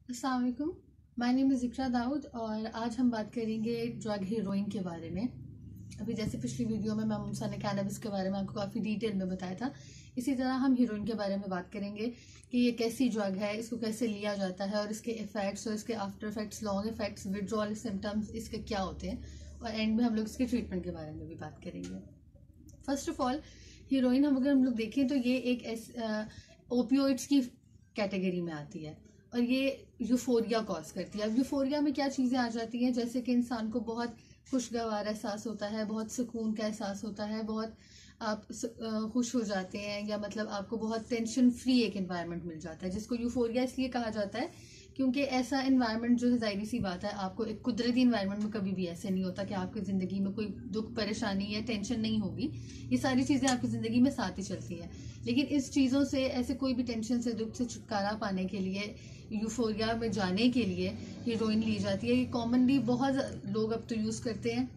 अस्सलाम वालेकुम, my name is इकरा दाऊद और आज हम बात करेंगे ड्रग हीरोइन के बारे में। अभी जैसे पिछली वीडियो में मामूसा ने कैनबिस के बारे में आपको काफ़ी डिटेल में बताया था, इसी तरह हम हीरोइन के बारे में बात करेंगे कि ये कैसी ड्रग है, इसको कैसे लिया जाता है और इसके इफ़ेक्ट्स और इसके after effects, long effects, withdrawal symptoms इसके क्या होते हैं और एंड में हम लोग इसके ट्रीटमेंट के बारे में भी बात करेंगे। फर्स्ट ऑफ ऑल हीरोइन अगर हम लोग देखें तो ये एक ओपियोइड्स की कैटेगरी में आती है और ये यूफोरिया कॉज करती है। अब यूफोरिया में क्या चीज़ें आ जाती हैं, जैसे कि इंसान को बहुत खुशगवार एहसास होता है, बहुत सुकून का एहसास होता है, बहुत आप खुश हो जाते हैं या मतलब आपको बहुत टेंशन फ्री एक एनवायरनमेंट मिल जाता है, जिसको यूफोरिया इसलिए कहा जाता है क्योंकि ऐसा एनवायरनमेंट जो है, जाहिर सी बात है, आपको एक कुदरती एनवायरनमेंट में कभी भी ऐसे नहीं होता कि आपकी ज़िंदगी में कोई दुख परेशानी या टेंशन नहीं होगी। ये सारी चीज़ें आपकी ज़िंदगी में साथ ही चलती हैं, लेकिन इस चीज़ों से, ऐसे कोई भी टेंशन से, दुख से छुटकारा पाने के लिए, यूफोरिया में जाने के लिए हीरोइन ली जाती है। ये कॉमनली बहुत लोग अब तो यूज़ करते हैं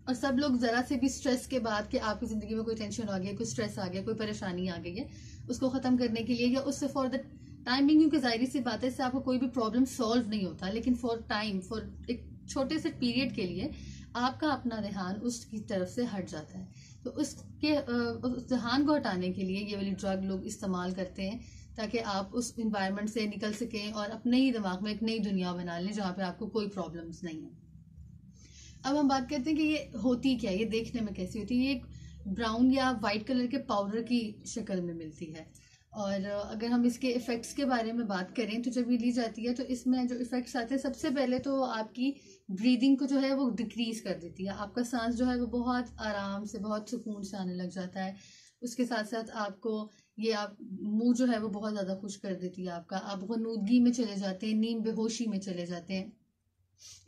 और सब लोग ज़रा से भी स्ट्रेस के बाद कि आपकी ज़िंदगी में कोई टेंशन आ गई, कोई स्ट्रेस आ गया, कोई परेशानी आ गई है, उसको ख़त्म करने के लिए या उससे फॉर द टाइमिंग, क्योंकि जाहिर सी बात है इससे आपको कोई भी प्रॉब्लम सॉल्व नहीं होता, लेकिन फॉर टाइम, फॉर एक छोटे से पीरियड के लिए आपका अपना ध्यान उसकी तरफ से हट जाता है। तो उस ध्यान को हटाने के लिए ये वाली ड्रग लोग इस्तेमाल करते हैं ताकि आप उस इन्वायरमेंट से निकल सकें और अपने ही दिमाग में एक नई दुनिया बना लें जहाँ पे आपको कोई प्रॉब्लम्स नहीं है। अब हम बात करते हैं कि ये होती क्या है, ये देखने में कैसी होती है। ये एक ब्राउन या वाइट कलर के पाउडर की शक्ल में मिलती है और अगर हम इसके इफ़ेक्ट्स के बारे में बात करें तो जब ये ली जाती है तो इसमें जो इफ़ेक्ट्स आते हैं, सबसे पहले तो आपकी ब्रीदिंग को जो है वो डिक्रीज कर देती है। आपका सांस जो है वो बहुत आराम से, बहुत सुकून से आने लग जाता है। उसके साथ साथ आपको ये आप मुंह जो है वो बहुत ज़्यादा खुश कर देती है आपका। आप गनूदगी में चले जाते हैं, नींद बेहोशी में चले जाते हैं।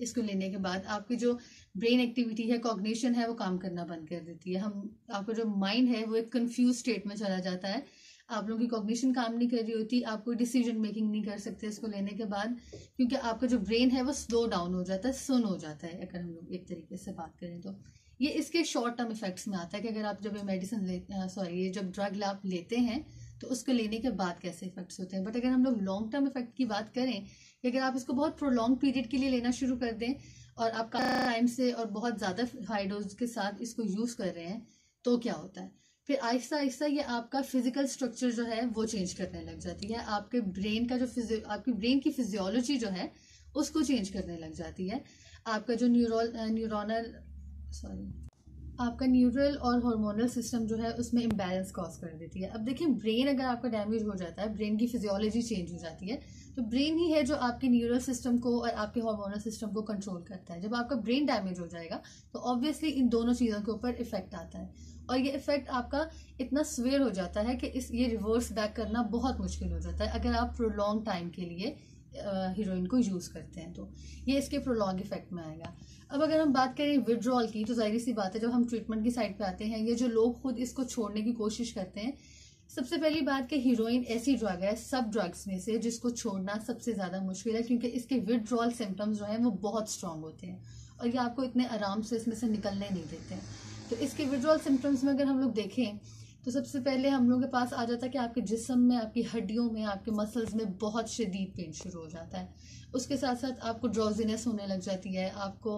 इसको लेने के बाद आपकी जो ब्रेन एक्टिविटी है, कॉग्निशन है, वो काम करना बंद कर देती है। आपका जो माइंड है वो एक कंफ्यूज स्टेट में चला जाता है। आप लोगों की कॉग्निशन काम नहीं कर रही होती, आप कोई डिसीजन मेकिंग नहीं कर सकते इसको लेने के बाद, क्योंकि आपका जो ब्रेन है वो स्लो डाउन हो जाता है, सुन हो जाता है, अगर हम लोग एक तरीके से बात करें तो। ये इसके शॉर्ट टर्म इफेक्ट्स में आता है कि अगर आप जब ये मेडिसिन ये जब ड्रग आप लेते हैं तो उसको लेने के बाद कैसे इफेक्ट्स होते हैं। बट अगर हम लोग लॉन्ग टर्म इफेक्ट की बात करें कि अगर आप इसको बहुत प्रोलॉन्ग पीरियड के लिए लेना शुरू कर दें और आप टाइम से और बहुत ज़्यादा हाई डोज के साथ इसको यूज़ कर रहे हैं तो क्या होता है, फिर आहिस्ता आहिस्ता ये आपका फिजिकल स्ट्रक्चर जो है वो चेंज करने लग जाती है। आपके ब्रेन का जो आपकी ब्रेन की फिजियोलॉजी जो है उसको चेंज करने लग जाती है। आपका जो आपका न्यूरल और हार्मोनल सिस्टम जो है उसमें इम्बैलेंस कॉज कर देती है। अब देखिए, ब्रेन अगर आपका डैमेज हो जाता है, ब्रेन की फिजियोलॉजी चेंज हो जाती है, तो ब्रेन ही है जो आपके न्यूरल सिस्टम को और आपके हार्मोनल सिस्टम को कंट्रोल करता है। जब आपका ब्रेन डैमेज हो जाएगा तो ऑब्वियसली इन दोनों चीज़ों के ऊपर इफेक्ट आता है और ये इफेक्ट आपका इतना स्वेयर हो जाता है कि ये रिवर्स बैक करना बहुत मुश्किल हो जाता है अगर आप प्रोलॉन्ग टाइम के लिए हीरोइन को यूज़ करते हैं। तो ये इसके प्रोलॉन्ग इफेक्ट में आएगा। अब अगर हम बात करें विड्रॉल की, तो जाहिर सी बात है जब हम ट्रीटमेंट की साइड पे आते हैं, ये जो लोग खुद इसको छोड़ने की कोशिश करते हैं, सबसे पहली बात कि हीरोइन ऐसी ड्रग है सब ड्रग्स में से जिसको छोड़ना सबसे ज़्यादा मुश्किल है, क्योंकि इसके विड्रॉल सिम्टम्स जो हैं वो बहुत स्ट्रांग होते हैं और ये आपको इतने आराम से इसमें से निकलने नहीं देते हैं। तो इसके विड्रॉल सिम्टम्स में अगर हम लोग देखें तो सबसे पहले हम लोगों के पास आ जाता है कि आपके जिस्म में, आपकी हड्डियों में, आपके मसल्स में बहुत शदीद पेन शुरू हो जाता है। उसके साथ साथ आपको ड्रॉजीनेस होने लग जाती है, आपको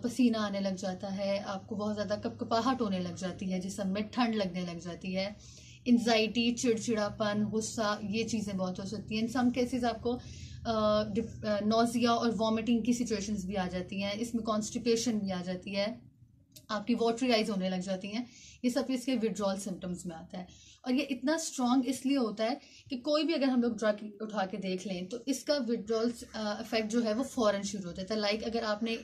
पसीना आने लग जाता है, आपको बहुत ज़्यादा कपकपाहट होने लग जाती है, जिस्म में ठंड लगने लग जाती है, एंजाइटी, चिड़चिड़ापन, गुस्सा, ये चीज़ें बहुत हो सकती हैं। इन सम केसेस आपको नोजिया और वॉमिटिंग की सिचुएशंस भी आ जाती हैं, इसमें कॉन्स्टिपेशन भी आ जाती है, आपकी वाटरी आइज होने लग जाती हैं। ये सब इसके विड्रॉल सिम्टम्स में आता है और ये इतना स्ट्रांग इसलिए होता है कि कोई भी अगर हम लोग ड्रग उठा के देख लें तो इसका विड्रॉल इफेक्ट जो है वो फौरन शुरू हो जाता है। लाइक अगर आपने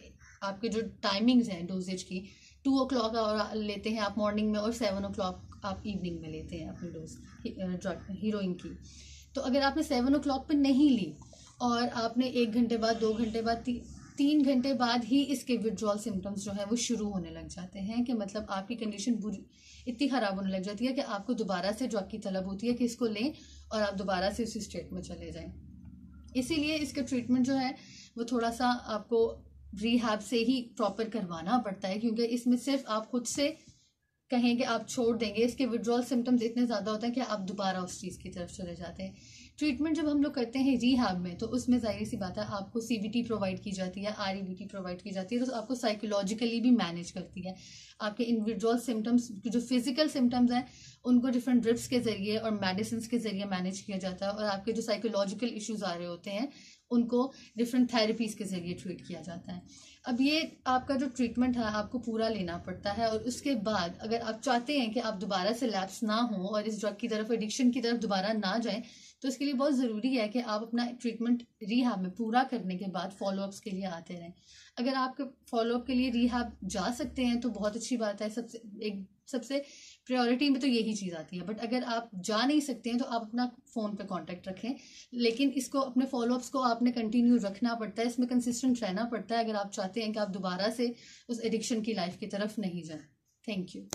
आपके जो टाइमिंग्स हैं डोजेज की, 2 o'clock लेते हैं आप मॉर्निंग में और 7 o'clock आप इवनिंग में लेते हैं अपनी डोज ड्रग हीरोइन की, तो अगर आपने 7 o'clock पे नहीं ली और आपने 1 घंटे बाद, 2 घंटे बाद, 3 घंटे बाद ही इसके विड्रॉल सिम्टम्स जो है वो शुरू होने लग जाते हैं कि मतलब आपकी कंडीशन बुरी इतनी ख़राब होने लग जाती है कि आपको दोबारा से ड्रग की तलब होती है कि इसको लें और आप दोबारा से उसी स्टेट में चले जाएं। इसीलिए इसका ट्रीटमेंट जो है वो थोड़ा सा आपको रिहैब से ही प्रॉपर करवाना पड़ता है, क्योंकि इसमें सिर्फ आप खुद से कहें कि आप छोड़ देंगे, इसके विड्रॉल सिम्टम्स इतने ज़्यादा होते हैं कि आप दोबारा उस चीज़ की तरफ चले जाते हैं। ट्रीटमेंट जब हम लोग करते हैं रिहैब में, तो उसमें जाहिर सी बात है आपको CBT प्रोवाइड की जाती है, REBT प्रोवाइड की जाती है, तो आपको साइकोलॉजिकली भी मैनेज करती है। आपके इंडिविजुअल सिम्टम्स, जो फिजिकल सिम्टम्स हैं, उनको डिफरेंट ड्रिप्स के जरिए और मेडिसिन के जरिए मैनेज किया जाता है, और आपके जो साइकोलॉजिकल इश्यूज आ रहे होते हैं उनको डिफरेंट थेरेपीज के जरिए ट्रीट किया जाता है। अब ये आपका जो ट्रीटमेंट है आपको पूरा लेना पड़ता है, और उसके बाद अगर आप चाहते हैं कि आप दोबारा से लैप्स ना हो और इस ड्रग की तरफ, एडिक्शन की तरफ दोबारा ना जाएं, तो इसके लिए बहुत ज़रूरी है कि आप अपना ट्रीटमेंट रिहैब में पूरा करने के बाद फॉलोअप्स के लिए आते रहें। अगर आप फॉलोअप के लिए रिहैब जा सकते हैं तो बहुत अच्छी बात है, सबसे प्रायोरिटी में तो यही चीज़ आती है। बट अगर आप जा नहीं सकते हैं तो आप अपना फ़ोन पे कांटेक्ट रखें, लेकिन इसको अपने फॉलोअप्स को आपने कंटिन्यू रखना पड़ता है, इसमें कंसिस्टेंट रहना पड़ता है, अगर आप चाहते हैं कि आप दोबारा से उस एडिक्शन की लाइफ की तरफ नहीं जाएं। Thank you.